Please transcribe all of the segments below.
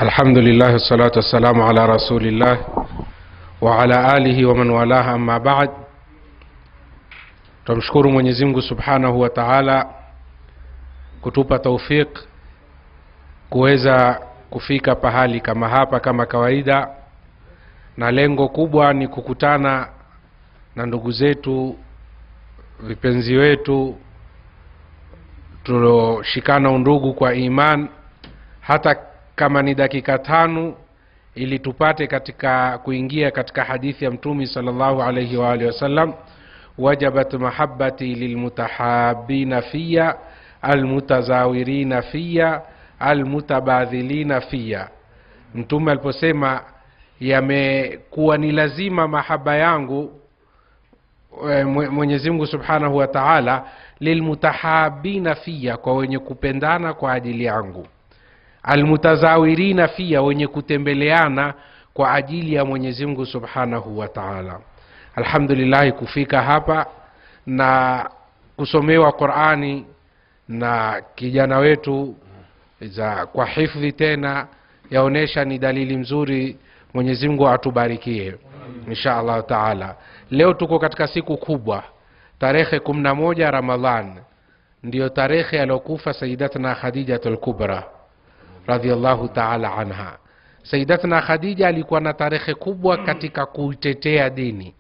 Alhamdulillah, salatu wassalamu ala rasulillah wa ala alihi wa man walaha, amma ba'd. Tumshukuru Mwenyezi Mungu Subhanahu wa Ta'ala kutupa taufik kuweza kufika pahali kama hapa kama kawaida, na lengo kubwa ni kukutana na ndugu zetu, vipenzi wetu, tuloshikana undugu kwa iman, hata kama ni dakika 5, ili tupate katika kuingia katika hadithi ya Mtume sallallahu alayhi wa alihi wasallam, wajabat mahabbati lilmutahabbina fiyya almutazawirina fiyya almutabadhilina fiyya. Mtume aliposema yamekuwa ni lazima mahaba yangu Mwenyezi Mungu Subhanahu wa Ta'ala lilmutahabbina fiyya, kwa wenye kupendana kwa ajili yangu, almutazawirina fiyya, wenye kutembeleana kwa ajili ya Mwenyezi Mungu Subhanahu wa Ta'ala. Alhamdulillah kufika hapa na kusomewa Qur'ani na kijana wetu kwa hifadhi tena, yaonesha ni dalili mzuri. Mwenyezi Mungu atubarikie inshallah Ta'ala. Leo tuko katika siku kubwa, tarehe 11 Ramadhan, ndio tarehe aliyokufa Sayyidatuna Khadijatul Kubra radhiyallahu ta'ala anha. Sayyidatuna Khadija alikuwa na tarehe kubwa katika kuitetea dini.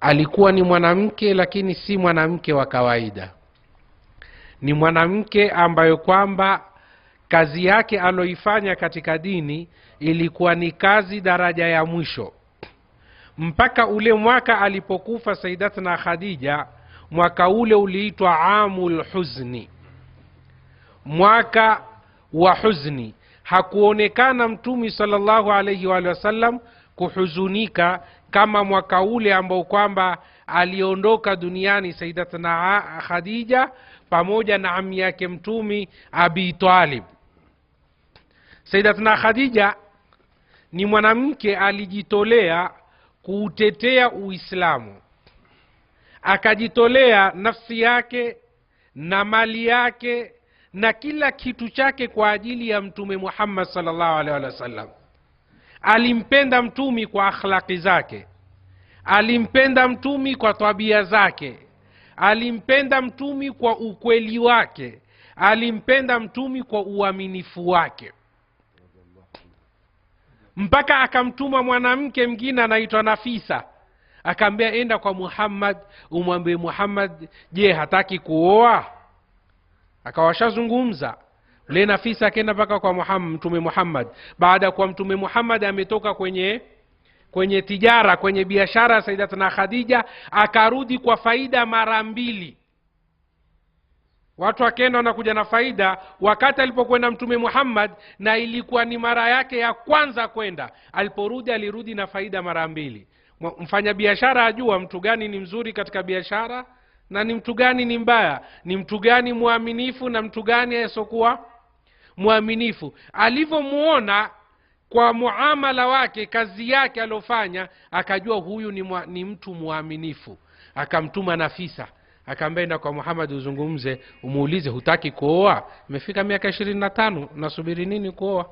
Alikuwa ni mwanamke, lakini si mwanamke wa kawaida. Ni mwanamke ambaye kwamba kazi yake aloifanya katika dini ilikuwa ni kazi daraja ya mwisho. Mpaka ule mwaka alipokufa Sayyidatuna Khadija, mwaka ule uliitwa Amul Huzni, mwaka wa huzni. Hakuonekana Mtume sallallahu alayhi wa sallam kuhuzunika kama mwaka ule ambao kwamba aliondoka duniani Sayyidatuna Khadija pamoja na ammi yake Mtume Abi Talib. Sayyidatuna Khadija ni mwanamke alijitolea kuutetea Uislamu, akajitolea nafsi yake na mali yake na kila kitu chake kwa ajili ya Mtume Muhammad sallallahu alaihi wasallam. Alimpenda Mtume kwa akhlaqi zake, alimpenda Mtume kwa tabia zake, alimpenda Mtume kwa ukweli wake, alimpenda Mtume kwa uaminifu wake, mpaka akamtuma mwanamke mwingine anaitwa Nafisa, akamwambia enda kwa Muhammad umwambie Muhammad, je, hataki kuoa? Akawashazungumza. Ule Nafisa akaenda mpaka kwa Mtume Muhammad. Baada kwa Mtume Muhammad ametoka kwenye tijara, kwenye biashara, Sayyidatuna Khadija akarudi kwa faida mara 2. Watu wakaenda na kuja na faida. Wakati alipokwenda Mtume Muhammad, na ilikuwa ni mara yake ya kwanza kwenda, aliporudi alirudi na faida mara 2. Mfanya biashara ajua mtu gani ni mzuri katika biashara na ni mtu gani ni mbaya, ni mtu gani muaminifu na mtu gani asiyokuwa muaminifu. Alivyomuona kwa muamala wake, kazi yake alofanya, akajua huyu ni mtu muaminifu. Akamtuma Nafisa, akamwenda kwa Muhammad uzungumze, umuulize hutaki kuoa? Imefika miaka 25, nasubiri nini kuoa?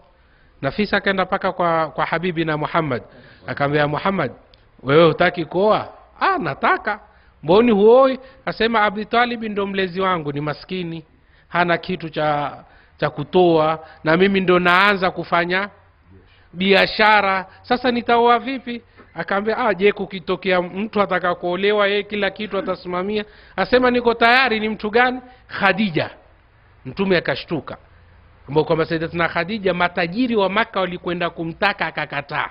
Nafisa akaenda paka kwa habibi na Muhammad, akamwambia Muhammad, wewe hutaki kuoa? Nataka. Mboni huoi? Asema Abi Talib ndo mlezi wangu, ni maskini, hana kitu cha kutoa, na mimi ndo naanza kufanya biashara, sasa nitaoa vipi? Akamwambia je, kukitokea mtu ataka kuolewa, yeye kila kitu atasimamia? Asema niko tayari. Ni mtu gani? Khadija. Mtume akashtuka, ambao kwa Sayyidatuna Khadija matajiri wa Makka walikwenda kumtaka, akakataa.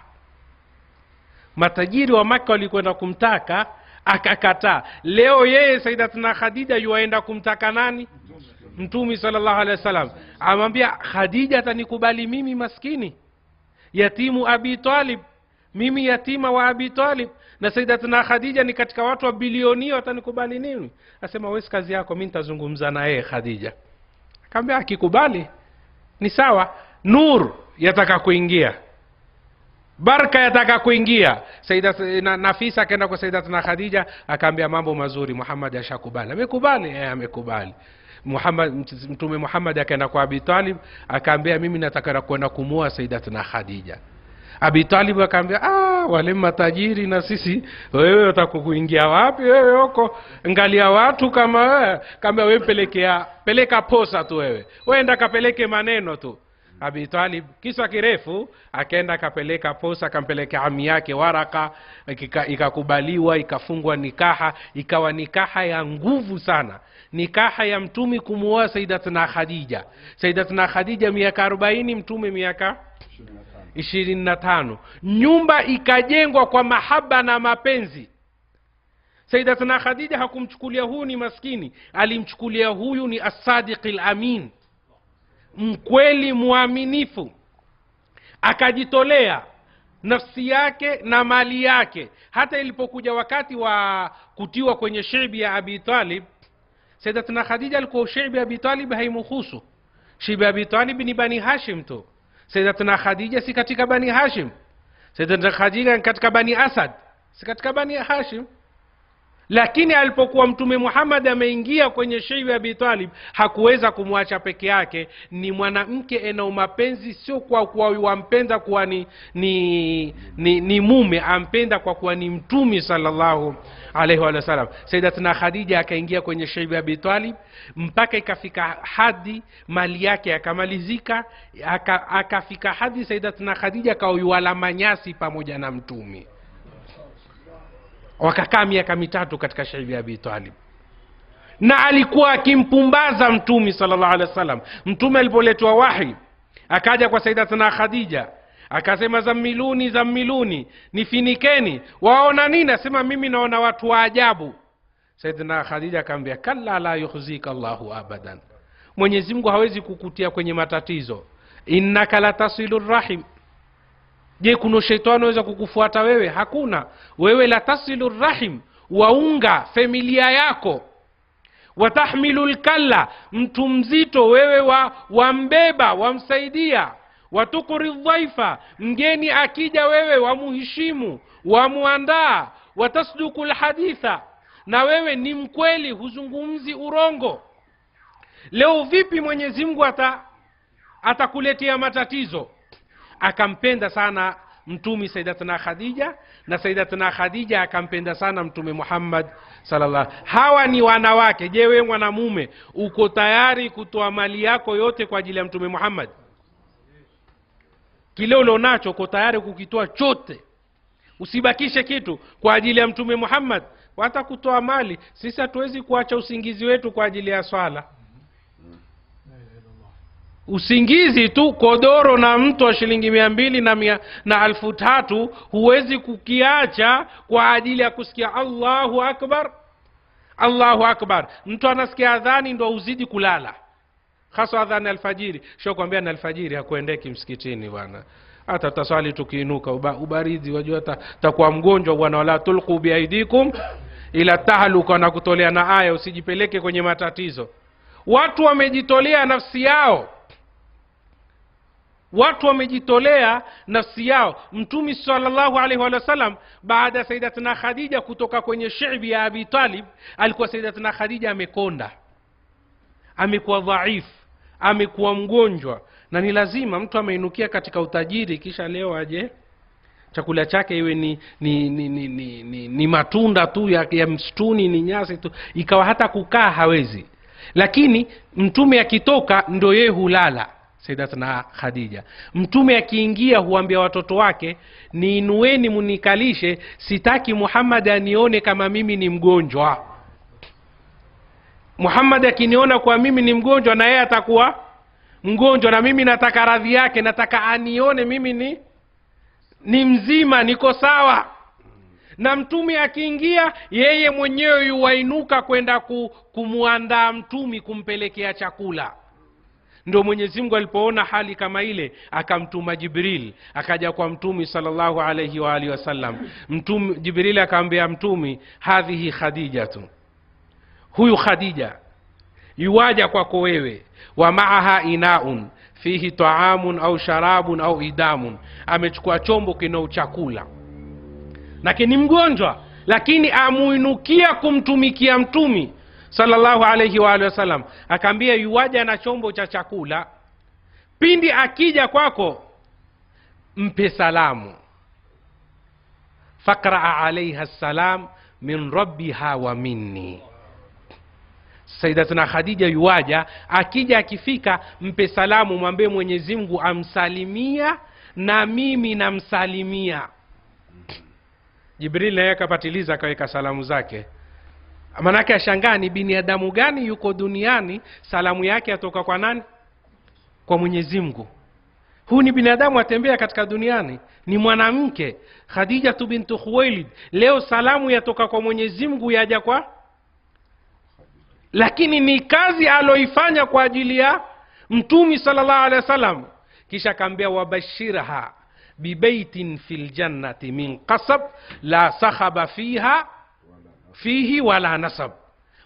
Matajiri wa Makka walikwenda kumtaka, akakataa. Leo yeye Sayyidatuna Khadija yuaenda kumtaka nani? Mtume sallallahu alaihi wasallam. Amwambia Khadija atanikubali mimi maskini, yatimu Abi Talib, mimi yatima wa Abi Talib, na Sayyidatuna Khadija ni katika watu wa bilionio, atanikubali nini? Asema wewe kazi yako, mimi nitazungumza na yeye Khadija. Akamwambia akikubali ni sawa. Nur yataka kuingia, baraka yataka kuingia. Sayyidatuna Nafisa akaenda kwa Sayyidatuna Khadija, akamwambia mambo mazuri, Muhammad ashakubali. Amekubali? Amekubali. Mtume Muhammad akaenda kwa Abi Talib akaambia mimi nataka kwenda kumuoa Sayyidatuna Khadija. Abi Talib akaambia wale matajiri na sisi, wewe utakuingia wapi wewe huko, angalia watu kama wewe, kama wewe peleka posa tu, wewe enda kapeleke maneno tu. Abi Talib kisa kirefu akaenda kapeleka posa, akampeleka ami yake Waraka, ikakubaliwa, ikafungwa nikaha, ikawa nikaha ya nguvu sana, nikaha ya mtume kumuoa Sayyidatuna Khadija. Sayyidatuna Khadija miaka 40, mtume miaka 25. Nyumba ikajengwa kwa mahaba na mapenzi. Sayyidatuna Khadija hakumchukulia huyu ni maskini, alimchukulia huyu ni as-sadiq al-amin, mkweli muaminifu. Akajitolea nafsi yake na mali yake. Hata ilipokuja wakati wa kutiwa kwenye shibi ya Abi Talib, Sayyidatuna Khadija alikuwa shibi ya Abi Talib haimhusu. Shibi ya Abi Talib ni Bani Hashim tu. Sayyidatuna Khadija si katika Bani Hashim. Sayyidatuna Khadija katika Bani Asad, si katika Bani Hashim. Lakini alipokuwa Mtume Muhammad ameingia kwenye shibi ya Abi Talib, hakuweza kumwacha peke yake. Ni mwanamke ena mapenzi, sio kwa wampenda kuwa ni mume, ampenda kwa kuwa ni Mtume sallallahu alaihi wa sallam. Sayyidatuna Khadija akaingia kwenye shibi ya Abi Talib mpaka ikafika hadi mali yake yakamalizika, akafika hadi Sayyidatuna Khadija kaoyuala manyasi pamoja na Mtume. Wakakaa miaka 3 katika shibi ya Abi Talib, na alikuwa akimpumbaza Mtume sallallahu alaihi wasallam. Mtume alipoletwa wahi akaja kwa Sayyidatuna Khadija akasema, zamiluni, nifinikeni. Waona nini? Asema mimi naona watu wa ajabu. Sayyidatuna Khadija akamwambia, kalla la yukhzika Allahu abadan, Mwenyezi Mungu hawezi kukutia kwenye matatizo. Innaka la tasilur rahim, je kuna shetani anaweza kukufuata wewe? Hakuna. Wewe la tasilur rahim, waunga familia yako. Watahmilul kalla, mtu mzito wewe wambeba, wamsaidia. Watukuri dhaifa, mgeni akija wewe wamuheshimu, wamuandaa. Watasdukul haditha, na wewe ni mkweli, huzungumzi urongo. Leo vipi Mwenyezi Mungu atakuletea matatizo? Akampenda sana Mtume Sayyidatuna Khadija, na Sayyidatuna Khadija akampenda sana Mtume Muhammad sallallahu. Hawa ni wanawake. Je, wewe mwanamume uko tayari kutoa mali yako yote kwa ajili ya Mtume Muhammad? Kile ulionacho uko tayari kukitoa chote, usibakishe kitu kwa ajili ya Mtume Muhammad? Hata kutoa mali, sisi hatuwezi kuacha usingizi wetu kwa ajili ya swala. Usingizi tu, kodoro na mtu wa shilingi 200 na 1300 huwezi kukiacha kwa ajili ya kusikia Allahu Akbar, Allahu Akbar. Mtu anasikia adhani ndo uzidi kulala, hasa adhani alfajiri. Sio kwambia na alfajiri hakuendeki msikitini bwana, hata taswali tukiinuka ubaridi, wajua takuwa mgonjwa bwana. Wala tulqu biaidikum ila tahluka, na kutolea na aya, usijipeleke kwenye matatizo. Watu wamejitolea nafsi yao, watu wamejitolea nafsi yao. Mtume sallallahu alaihi wa sallam baada ya Sayyidatuna Khadija kutoka kwenye shibi ya Abi Talib, alikuwa Sayyidatuna Khadija amekonda, amekuwa dhaifu, amekuwa mgonjwa. Na ni lazima mtu ameinukia katika utajiri kisha leo aje chakula chake iwe ni matunda tu ya msituni, ni nyasi tu, ikawa hata kukaa hawezi. Lakini Mtume akitoka ndo yeye hulala. Sayyidatuna Khadija, Mtume akiingia huambia watoto wake, niinueni munikalishe, sitaki Muhammad anione kama mimi ni mgonjwa. Muhammad akiniona kwa mimi ni mgonjwa, na yeye atakuwa mgonjwa, na mimi nataka radhi yake, nataka anione mimi ni mzima, niko sawa. Na Mtume akiingia, yeye mwenyewe yuwainuka kwenda kumuandaa Mtume, kumpelekea chakula. Ndio Mwenyezi Mungu alipoona hali kama ile akamtuma Jibril, akaja kwa Mtume sallallahu alayhi wa alihi wasallam. Mtume Jibril akamwambia Mtume, hadhihi Khadijatu, huyu Khadija yuwaja kwako wewe, wa maaha inaun fihi taamun au sharabun au idamun, amechukua chombo kina chakula, lakini mgonjwa, lakini amuinukia kumtumikia Mtume sallallahu alayhi wa alihi wasallam, akaambia yuwaja na chombo cha chakula, pindi akija kwako mpe salamu, faqra alaiha salam min rabbiha wa minni. Sayyidatuna Khadija yuwaja, akija akifika mpe salamu, mwambie Mwenyezi Mungu amsalimia na mimi namsalimia. Jibril naye akapatiliza akaweka salamu zake. Manake ashangaa ni binadamu gani yuko duniani salamu yake atoka kwa nani? Kwa Mwenyezi Mungu. Huu ni binadamu atembea katika duniani, ni mwanamke Khadija bintu Khuwailid, leo salamu yatoka kwa Mwenyezi Mungu yaja kwa, lakini ni kazi aloifanya kwa ajili ya Mtume sallallahu alaihi wasallam. Kisha akaambia wabashirha bibaitin fil jannati min qasab la sakhaba fihi wala nasab.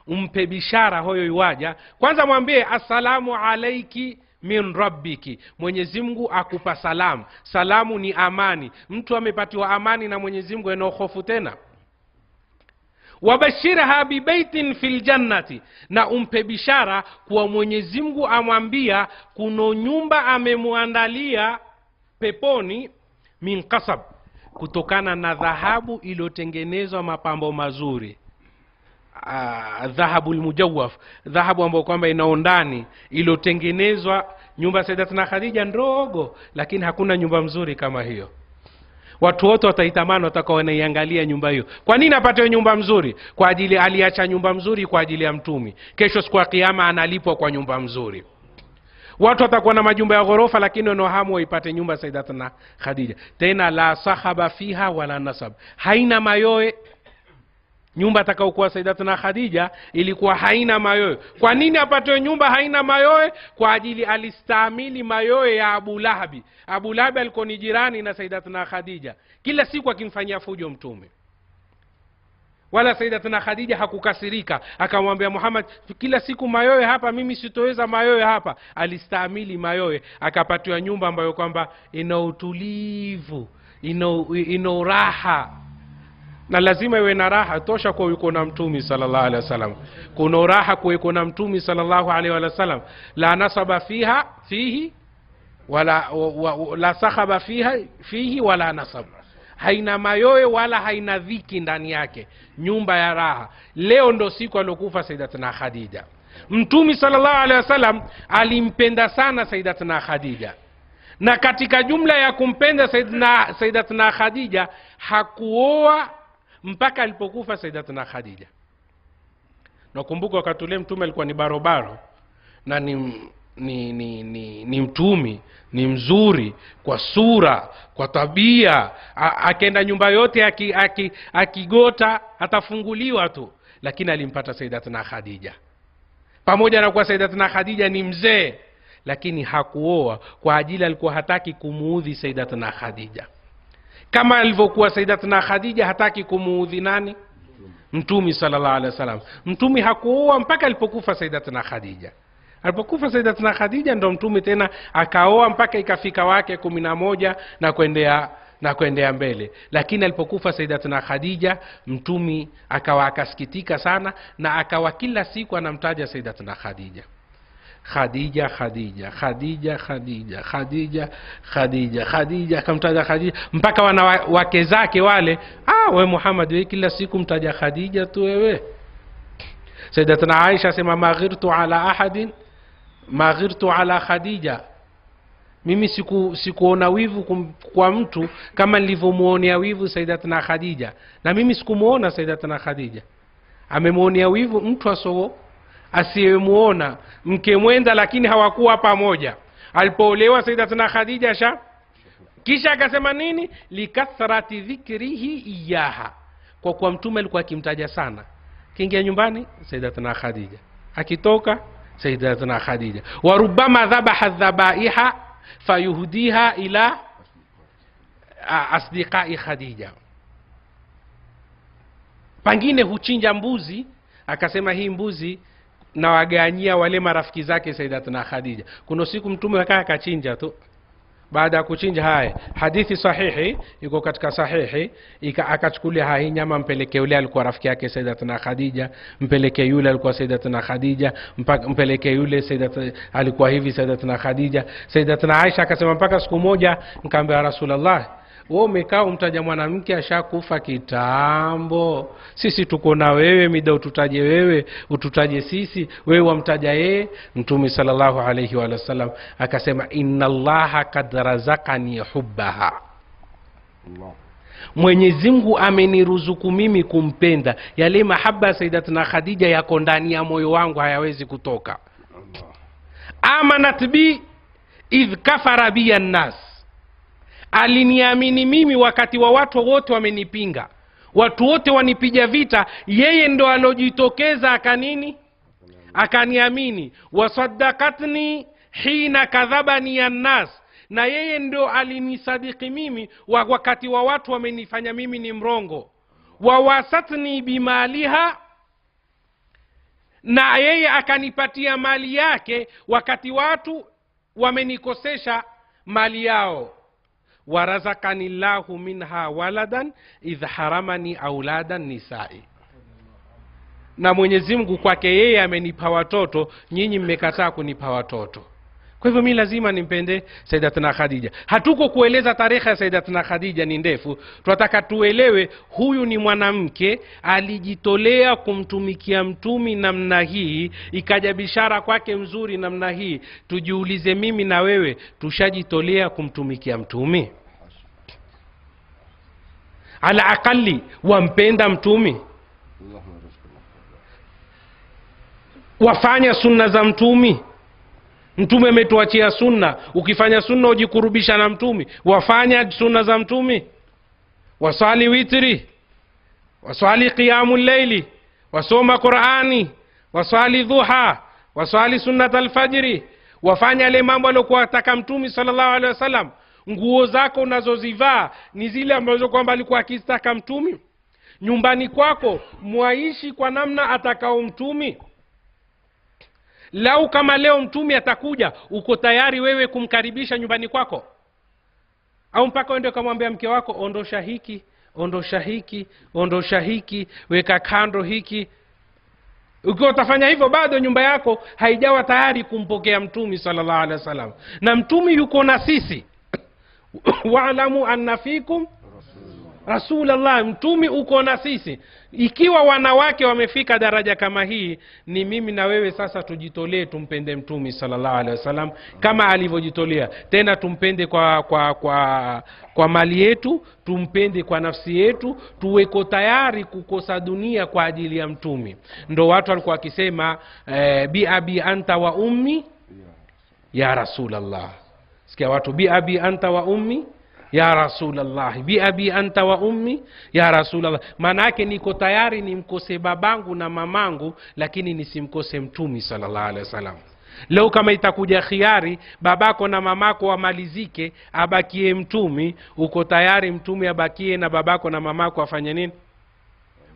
Umpe bishara huyo yuwaja, kwanza mwambie assalamu alayki min rabbiki, Mwenyezi Mungu akupa salamu. Salamu ni amani, mtu amepatiwa amani na Mwenyezi Mungu ena hofu tena. Wabashirha bibaitin fil jannati, na umpe bishara kwa Mwenyezi Mungu amwambia kuno nyumba amemuandalia peponi, min qasab, kutokana na dhahabu iliyotengenezwa mapambo mazuri. Dhahabul mujawwaf, dhahabu ambayo kwamba inaondani, iliyotengenezwa. Nyumba Sayyidatuna Khadija ndogo, lakini hakuna nyumba mzuri kama hiyo. Watu wote wataitamani watakao wanaiangalia nyumba hiyo. Kwa nini apate nyumba mzuri? Kwa ajili aliacha nyumba mzuri kwa ajili ya Mtume. Kesho siku ya kiyama analipwa kwa nyumba mzuri. Watu watakuwa na majumba ya ghorofa, lakini wanohamu waipate nyumba Sayyidatuna Khadija. Tena la sahaba fiha wala nasab, haina mayoe. Nyumba atakayokuwa Sayyidatuna Khadija ilikuwa haina mayoe. Kwa nini apate nyumba haina mayoe? Kwa ajili alistahimili mayoe ya Abu Lahabi. Abu Lahabi alikuwa ni jirani na Sayyidatuna Khadija, kila siku akimfanyia fujo Mtume. Wala Sayyidatuna Khadija hakukasirika, akamwambia Muhammad, kila siku mayoe hapa, mimi sitoweza mayoe hapa. Alistahimili mayoe, akapatiwa nyumba ambayo kwamba ina utulivu, ina raha. Na lazima iwe na raha tosha kwa yuko na Mtume sallallahu alaihi wasallam. Kuna raha kwa yuko na Mtume sallallahu alaihi wasallam. La nasaba fihi wala la sakhaba fihi wala nasab, haina mayoe wala haina dhiki ndani yake, nyumba ya raha. Leo ndo siku alokufa Sayyidatuna Khadija. Mtume sallallahu alaihi wasallam alimpenda sana Sayyidatuna Khadija, na katika jumla ya kumpenda Sayyidatuna Khadija hakuoa mpaka alipokufa Sayyidatuna Khadija. Nakumbuka wakati ule Mtume alikuwa ni barobaro na ni Mtume, ni mzuri kwa sura, kwa tabia. Akaenda nyumba yote akigota atafunguliwa tu, lakini alimpata Sayyidatuna Khadija. Pamoja na kuwa Sayyidatuna Khadija ni mzee, lakini hakuoa kwa ajili alikuwa hataki kumuudhi Sayyidatuna Khadija, kama alivyokuwa Sayyidatuna Khadija hataki kumuudhi nani? Mtume sallallahu alaihi wasallam. Mtume hakuoa mpaka alipokufa Sayyidatuna Khadija. Alipokufa Sayyidatuna Khadija ndo Mtume tena akaoa mpaka ikafika wake 11 na kuendea mbele. Lakini alipokufa Sayyidatuna Khadija, Mtume akawa akasikitika sana, na akawa kila siku anamtaja Sayyidatuna Khadija. Khadija, Khadija, Khadija, Khadija, Khadija, Khadija, Khadija, akamtaja Khadija mpaka wanawake zake wale, we Muhammad, wewe kila siku mtaja Khadija tu wewe. Sayyidatuna Aisha sema maghirtu ala ahadin maghirtu ala Khadija, mimi sikuona wivu kwa mtu kama nilivyomuonea wivu Sayyidatuna Khadija. Na mimi sikumuona Sayyidatuna Khadija, amemuonea wivu mtu asiyemuona mke mwenza, lakini hawakuwa pamoja. Alipoolewa Sayyidatuna Khadija kisha akasema nini? Likathrati dhikrihi iyaha, kwa kuwa Mtume alikuwa akimtaja sana. Kiingia nyumbani Sayyidatuna Khadija, akitoka Sayyidatuna Khadija. Wa rubbama dhabaha dhabaiha fayuhdiha ila asdiqai Khadija, pengine huchinja mbuzi, akasema hii mbuzi na waganyia wale marafiki zake Sayyidatuna Khadija. Kuna siku Mtume akachinja tu, baada ya kuchinja. Haya hadithi sahihi iko katika sahihi, akachukulia hii nyama mpelekee yule alikuwa rafiki yake Sayyidatuna Khadija, mpelekee yule alikuwa Sayyidatuna Khadija, mpelekee yule alikuwa hivi Sayyidatuna Khadija. Sayyidatuna Aisha akasema mpaka siku moja nikamwambia Rasulullah, wewe umekaa umtaja mwanamke ashakufa kitambo, sisi tuko na wewe, mida ututaje wewe, ututaje sisi, wewe wamtaja yeye. Mtume sallallahu alayhi wa sallam akasema inna Allaha kad razaqani hubbaha, Mwenyezi Mungu ameniruzuku mimi kumpenda. Yale mahaba Sayyidatuna Khadija yako ndani ya moyo wangu, hayawezi kutoka. Amanat bi idh kafara bi an-nas, aliniamini mimi wakati wa watu wote wamenipinga, watu wote wanipiga vita, yeye ndo alojitokeza akanini, akaniamini. Wasaddaqatni hina kadhabani an-nas, na yeye ndo alinisadiki mimi wakati wa watu wamenifanya mimi ni mrongo. Wawasatni bimaliha, na yeye akanipatia mali yake wakati watu wamenikosesha mali yao. Warazakani Allahu minha waladan idh haramani auladan nisai, na Mwenyezi Mungu kwake yeye amenipa watoto, nyinyi mmekataa kunipa watoto. Kwa hivyo mimi lazima nimpende Sayyidatuna Khadija. Hatuko kueleza tarehe ya Sayyidatuna Khadija, ni ndefu. Tunataka tuelewe huyu ni mwanamke alijitolea kumtumikia mtumi namna hii, ikaja bishara kwake mzuri namna hii. Tujiulize mimi na wewe, tushajitolea kumtumikia mtumi? Ala aqali wampenda mtumi, wafanya sunna za mtumi. Mtume ametuachia sunna, ukifanya sunna ujikurubisha na mtumi. Wafanya sunna za mtumi, wasali witri, wasali qiyamul layli, wasoma Qur'ani, wasali dhuha, wasali sunnat al-fajri. Wafanya ile mambo aliyokuwa ataka mtumi sallallahu alaihi wasallam. Nguo zako unazozivaa ni zile ambazo kwamba alikuwa akitaka mtumi. Nyumbani kwako mwaishi kwa namna atakao mtumi. Lau kama leo mtumi atakuja, uko tayari wewe kumkaribisha nyumbani kwako? Au mpaka uende kumwambia mke wako ondosha hiki, ondosha hiki, ondosha hiki, weka kando hiki? Ukiwa utafanya hivyo, bado nyumba yako haijawa tayari kumpokea mtumi sallallahu alaihi wasallam. Na mtumi yuko na sisi. Wa'lamu anna fikum Rasulullah, mtumi uko na sisi. Ikiwa wanawake wamefika daraja kama hii, ni mimi na wewe sasa tujitolee tumpende mtumi sallallahu alaihi wasallam kama alivyojitolea. Tena tumpende kwa mali yetu, tumpende kwa nafsi yetu, tuweko tayari kukosa dunia kwa ajili ya mtumi. Ndo watu walikuwa wakisema bi abi anta wa ummi ya Rasulullah. Sikia watu, bi abi anta wa ummi ya Rasulullah, bi abi anta wa ummi ya Rasulullah. Maana yake niko tayari nimkose babangu na mamangu, lakini nisimkose mtumi sallallahu alaihi wasallam. Leo kama itakuja khiari babako na mamako wamalizike, abakie mtumi, uko tayari mtumi abakie na babako na mamako afanye nini?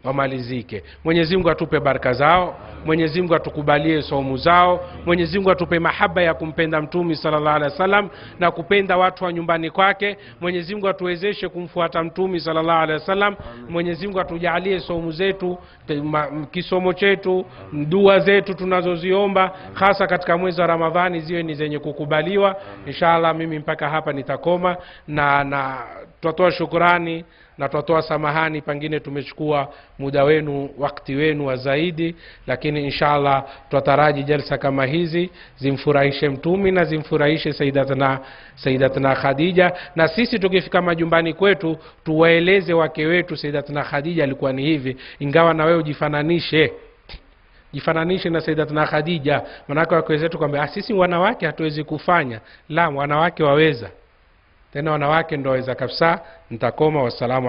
Wamalizike. Mwenyezi Mungu atupe baraka zao, Mwenyezi Mungu atukubalie saumu zao, Mwenyezi Mungu atupe mahaba ya kumpenda mtumi sallallahu alaihi wasallam na kupenda watu wa nyumbani kwake. Mwenyezi Mungu atuwezeshe kumfuata mtumi sallallahu alaihi wasallam. Mwenyezi Mungu atujalie saumu zetu, kisomo chetu, dua zetu tunazoziomba hasa katika mwezi wa Ramadhani ziwe ni zenye kukubaliwa. Inshallah mimi mpaka hapa nitakoma, na tutatoa shukrani na tutatoa samahani, pengine tumechukua muda wenu, wakati wenu wa zaidi, lakini inshallah tutaraji jalsa kama hizi zimfurahishe mtumi na zimfurahishe Sayyidatuna Khadija. Na sisi tukifika majumbani kwetu tuwaeleze wake wetu Sayyidatuna Khadija alikuwa ni hivi, ingawa na wewe jifananishe na Sayyidatuna Khadija. Maana wake wetu kwamba sisi wanawake hatuwezi kufanya, la, wanawake waweza. Tena wanawake ndio waweza kabisa. Nitakoma. Wassalamu